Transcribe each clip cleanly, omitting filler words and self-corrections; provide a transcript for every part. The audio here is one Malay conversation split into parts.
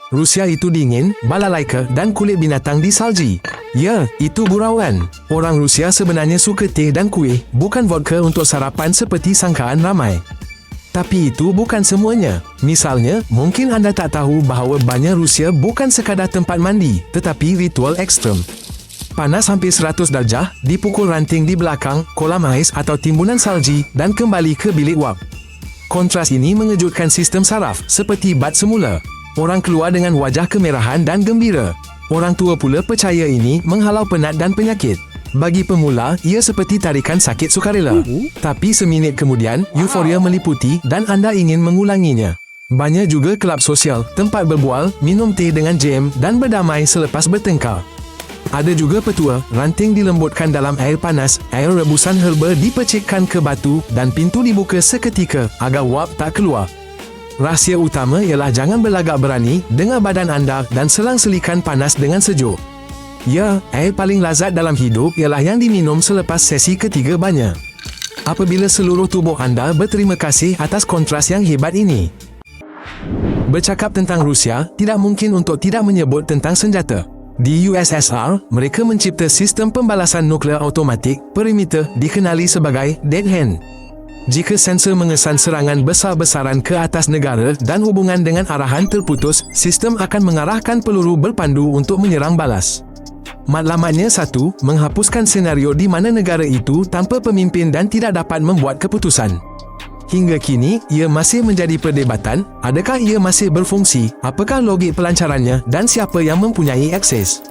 Rusia itu dingin, balalaika dan kulit binatang disalji. Ya, itu gurauan. Orang Rusia sebenarnya suka teh dan kuih, bukan vodka untuk sarapan seperti sangkaan ramai. Tapi itu bukan semuanya. Misalnya, mungkin anda tak tahu bahawa banyak Rusia bukan sekadar tempat mandi, tetapi ritual ekstrem. Panas hampir 100 darjah, dipukul ranting di belakang, kolam ais atau timbunan salji dan kembali ke bilik wap. Kontras ini mengejutkan sistem saraf, seperti bat semula. Orang keluar dengan wajah kemerahan dan gembira. Orang tua pula percaya ini menghalau penat dan penyakit. Bagi pemula, ia seperti tarikan sakit sukarela. Tapi seminit kemudian, euforia meliputi dan anda ingin mengulanginya. Banyak juga kelab sosial, tempat berbual, minum teh dengan jam dan berdamai selepas bertengkar. Ada juga petua, ranting dilembutkan dalam air panas, air rebusan herba dipercikkan ke batu dan pintu dibuka seketika agar wap tak keluar. Rahsia utama ialah jangan berlagak berani, dengar badan anda dan selang-selikan panas dengan sejuk. Ya, air paling lazat dalam hidup ialah yang diminum selepas sesi ketiga banyak. Apabila seluruh tubuh anda berterima kasih atas kontras yang hebat ini. Bercakap tentang Rusia, tidak mungkin untuk tidak menyebut tentang senjata. Di USSR, mereka mencipta sistem pembalasan nuklear automatik, perimeter dikenali sebagai Dead Hand. Jika sensor mengesan serangan besar-besaran ke atas negara dan hubungan dengan arahan terputus, sistem akan mengarahkan peluru berpandu untuk menyerang balas. Matlamatnya satu, menghapuskan senario di mana negara itu tanpa pemimpin dan tidak dapat membuat keputusan. Hingga kini, ia masih menjadi perdebatan, adakah ia masih berfungsi, apakah logik pelancarannya dan siapa yang mempunyai akses.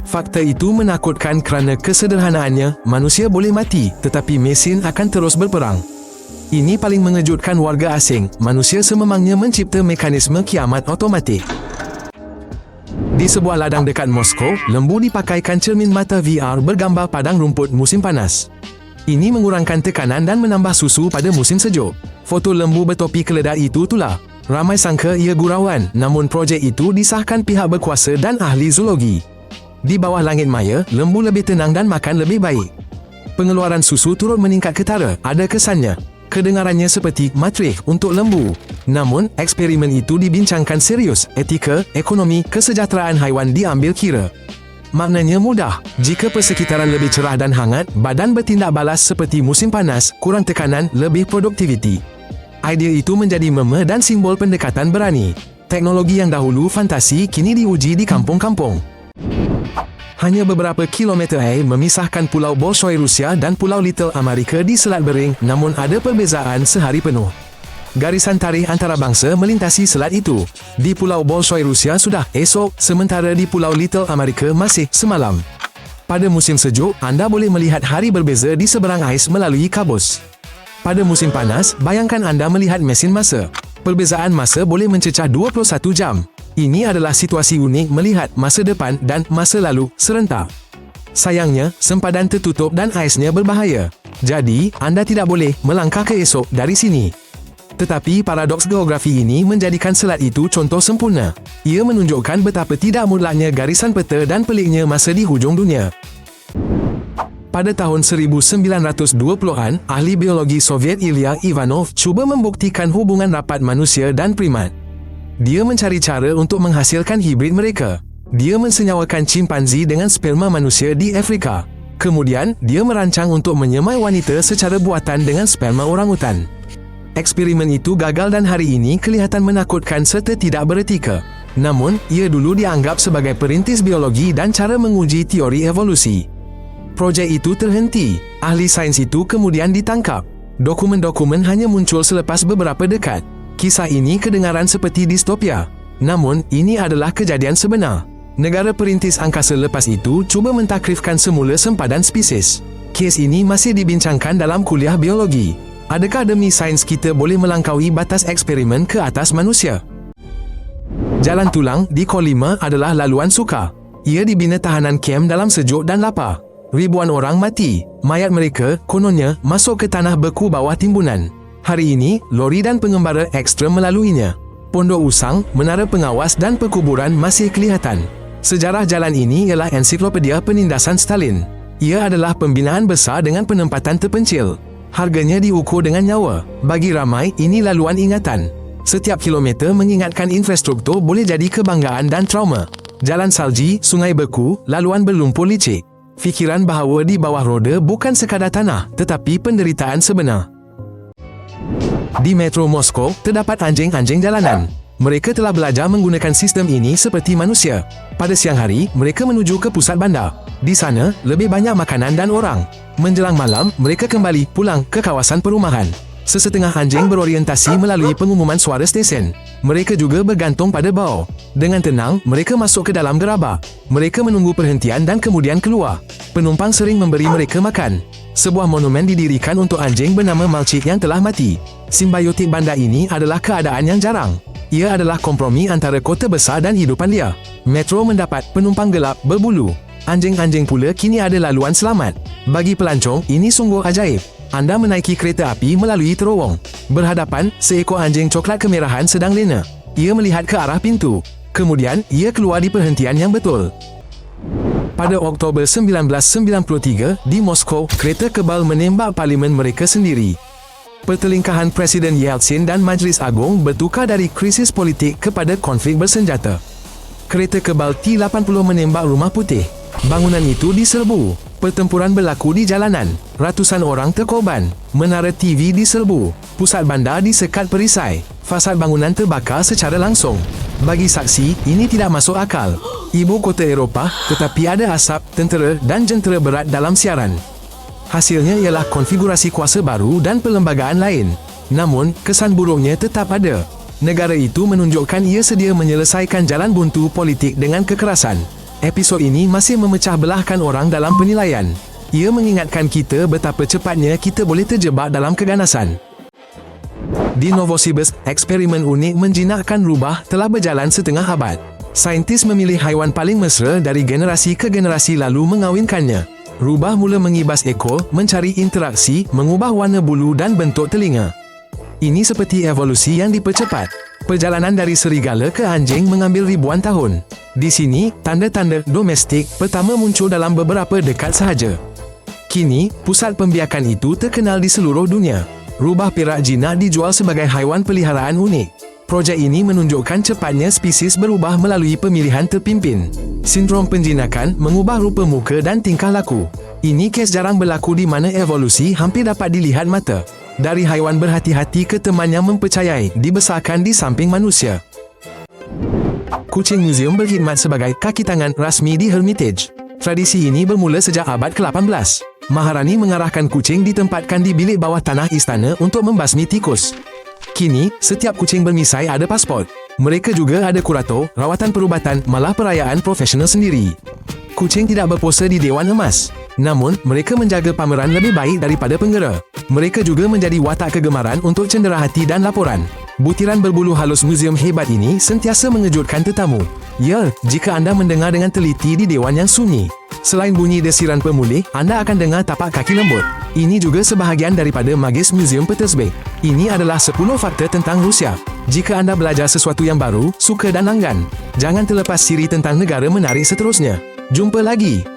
Fakta itu menakutkan kerana kesederhanaannya, manusia boleh mati, tetapi mesin akan terus berperang. Ini paling mengejutkan warga asing, manusia sememangnya mencipta mekanisme kiamat otomatik. Di sebuah ladang dekat Moskow, lembu dipakaikan cermin mata VR bergambar padang rumput musim panas. Ini mengurangkan tekanan dan menambah susu pada musim sejuk. Foto lembu bertopi keledar itu tular. Ramai sangka ia gurauan, namun projek itu disahkan pihak berkuasa dan ahli zoologi. Di bawah langit maya, lembu lebih tenang dan makan lebih baik. Pengeluaran susu turut meningkat ketara, ada kesannya. Kedengarannya seperti matrik untuk lembu. Namun, eksperimen itu dibincangkan serius, etika, ekonomi, kesejahteraan haiwan diambil kira. Maknanya mudah, jika persekitaran lebih cerah dan hangat, badan bertindak balas seperti musim panas, kurang tekanan, lebih produktiviti. Idea itu menjadi meme dan simbol pendekatan berani. Teknologi yang dahulu fantasi kini diuji di kampung-kampung. Hanya beberapa kilometer air memisahkan Pulau Bolshoi Rusia dan Pulau Little Amerika di Selat Bering, namun ada perbezaan sehari penuh. Garisan tarikh antarabangsa melintasi selat itu. Di Pulau Bolshoi Rusia sudah esok, sementara di Pulau Little Amerika masih semalam. Pada musim sejuk, anda boleh melihat hari berbeza di seberang ais melalui kabus. Pada musim panas, bayangkan anda melihat mesin masa. Perbezaan masa boleh mencecah 21 jam. Ini adalah situasi unik melihat masa depan dan masa lalu serentak. Sayangnya, sempadan tertutup dan aisnya berbahaya. Jadi, anda tidak boleh melangkah ke esok dari sini. Tetapi paradoks geografi ini menjadikan selat itu contoh sempurna. Ia menunjukkan betapa tidak mutlaknya garisan peta dan peliknya masa di hujung dunia. Pada tahun 1920-an, ahli biologi Soviet Ilya Ivanov cuba membuktikan hubungan rapat manusia dan primat. Dia mencari cara untuk menghasilkan hibrid mereka. Dia mensenyawakan cimpanzi dengan sperma manusia di Afrika. Kemudian, dia merancang untuk menyemai wanita secara buatan dengan sperma orangutan. Eksperimen itu gagal dan hari ini kelihatan menakutkan serta tidak beretika. Namun, ia dulu dianggap sebagai perintis biologi dan cara menguji teori evolusi. Projek itu terhenti. Ahli sains itu kemudian ditangkap. Dokumen-dokumen hanya muncul selepas beberapa dekad. Kisah ini kedengaran seperti distopia. Namun, ini adalah kejadian sebenar. Negara perintis angkasa lepas itu cuba mentakrifkan semula sempadan spesies. Kes ini masih dibincangkan dalam kuliah biologi. Adakah demi sains kita boleh melangkaui batas eksperimen ke atas manusia? Jalan tulang di Kolima adalah laluan sukar. Ia dibina tahanan kem dalam sejuk dan lapar. Ribuan orang mati. Mayat mereka, kononnya, masuk ke tanah beku bawah timbunan. Hari ini, lori dan pengembara ekstrem melaluinya. Pondok usang, menara pengawas dan perkuburan masih kelihatan. Sejarah jalan ini ialah ensiklopedia penindasan Stalin. Ia adalah pembinaan besar dengan penempatan terpencil. Harganya diukur dengan nyawa. Bagi ramai, ini laluan ingatan. Setiap kilometer mengingatkan infrastruktur boleh jadi kebanggaan dan trauma. Jalan salji, sungai beku, laluan berlumpur licik. Fikiran bahawa di bawah roda bukan sekadar tanah, tetapi penderitaan sebenar. Di Metro Moskow, terdapat anjing-anjing jalanan. Mereka telah belajar menggunakan sistem ini seperti manusia. Pada siang hari, mereka menuju ke pusat bandar. Di sana, lebih banyak makanan dan orang. Menjelang malam, mereka kembali pulang ke kawasan perumahan. Sesetengah anjing berorientasi melalui pengumuman suara stesen. Mereka juga bergantung pada bau. Dengan tenang, mereka masuk ke dalam gerabak. Mereka menunggu perhentian dan kemudian keluar. Penumpang sering memberi mereka makan. Sebuah monumen didirikan untuk anjing bernama Malchik yang telah mati. Simbiotik bandar ini adalah keadaan yang jarang. Ia adalah kompromi antara kota besar dan hidupan liar. Metro mendapat penumpang gelap berbulu. Anjing-anjing pula kini ada laluan selamat. Bagi pelancong, ini sungguh ajaib. Anda menaiki kereta api melalui terowong. Berhadapan, seekor anjing coklat kemerahan sedang lena. Ia melihat ke arah pintu. Kemudian, ia keluar di perhentian yang betul. Pada Oktober 1993, di Moskow, kereta kebal menembak parlimen mereka sendiri. Pertelingkahan Presiden Yeltsin dan Majlis Agung bertukar dari krisis politik kepada konflik bersenjata. Kereta kebal T-80 menembak Rumah Putih. Bangunan itu diserbu. Pertempuran berlaku di jalanan. Ratusan orang terkorban. Menara TV diserbu. Pusat bandar disekat perisai. Fasad bangunan terbakar secara langsung. Bagi saksi, ini tidak masuk akal. Ibu kota Eropah, tetapi ada asap, tentera dan jentera berat dalam siaran. Hasilnya ialah konfigurasi kuasa baru dan perlembagaan lain. Namun, kesan buruknya tetap ada. Negara itu menunjukkan ia sedia menyelesaikan jalan buntu politik dengan kekerasan. Episod ini masih memecah belahkan orang dalam penilaian. Ia mengingatkan kita betapa cepatnya kita boleh terjebak dalam keganasan. Di Novosibirsk, eksperimen unik menjinakkan rubah telah berjalan setengah abad. Saintis memilih haiwan paling mesra dari generasi ke generasi lalu mengawinkannya. Rubah mula mengibas ekor, mencari interaksi, mengubah warna bulu dan bentuk telinga. Ini seperti evolusi yang dipercepat. Perjalanan dari serigala ke anjing mengambil ribuan tahun. Di sini, tanda-tanda domestik pertama muncul dalam beberapa dekad sahaja. Kini, pusat pembiakan itu terkenal di seluruh dunia. Rubah perak jinak dijual sebagai haiwan peliharaan unik. Projek ini menunjukkan cepatnya spesies berubah melalui pemilihan terpimpin. Sindrom penjinakan mengubah rupa muka dan tingkah laku. Ini kes jarang berlaku di mana evolusi hampir dapat dilihat mata. Dari haiwan berhati-hati ke teman yang mempercayai, dibesarkan di samping manusia. Kucing muzium berkhidmat sebagai kaki tangan rasmi di Hermitage. Tradisi ini bermula sejak abad ke-18. Maharani mengarahkan kucing ditempatkan di bilik bawah tanah istana untuk membasmi tikus. Kini, setiap kucing bermisai ada pasport. Mereka juga ada kurator, rawatan perubatan, malah perayaan profesional sendiri. Kucing tidak berpose di Dewan Emas. Namun, mereka menjaga pameran lebih baik daripada penggera. Mereka juga menjadi watak kegemaran untuk cenderahati dan laporan. Butiran berbulu halus muzium hebat ini sentiasa mengejutkan tetamu. Ya, jika anda mendengar dengan teliti di dewan yang sunyi. Selain bunyi desiran pemulih, anda akan dengar tapak kaki lembut. Ini juga sebahagian daripada magis Muzium Petersburg. Ini adalah 10 fakta tentang Rusia. Jika anda belajar sesuatu yang baru, suka dan langgan, jangan terlepas siri tentang negara menarik seterusnya. Jumpa lagi.